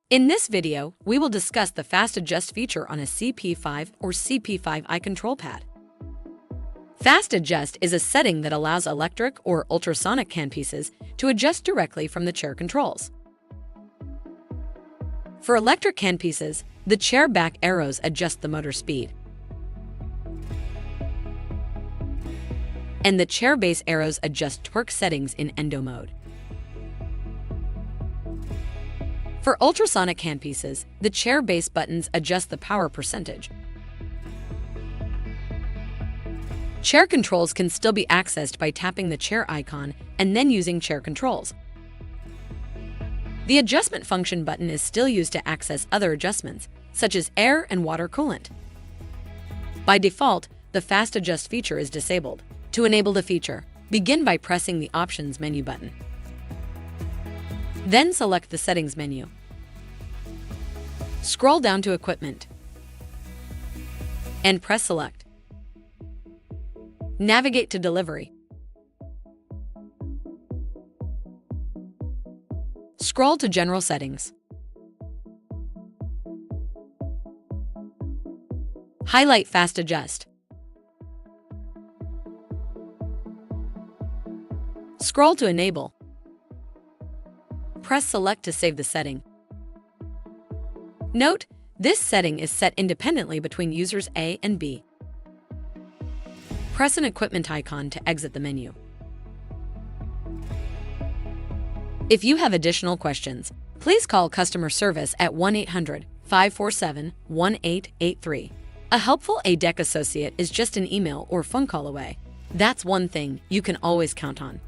In this video, we will discuss the Fast Adjust feature on a CP5 or CP5i control pad. Fast Adjust is a setting that allows electric or ultrasonic handpieces to adjust directly from the chair controls. For electric handpieces, the chair back arrows adjust the motor speed, and the chair base arrows adjust torque settings in endo mode. For ultrasonic handpieces, the chair base buttons adjust the power percentage. Chair controls can still be accessed by tapping the chair icon and then using chair controls. The adjustment function button is still used to access other adjustments, such as air and water coolant. By default, the Fast Adjust feature is disabled. To enable the feature, begin by pressing the Options menu button. Then select the Settings menu. Scroll down to Equipment and press Select. Navigate to Delivery. Scroll to General Settings. Highlight Fast Adjust. Scroll to Enable. Press Select to save the setting. Note, this setting is set independently between users A and B. Press an equipment icon to exit the menu. If you have additional questions, please call customer service at 1-800-547-1883. A helpful A-dec associate is just an email or phone call away. That's one thing you can always count on.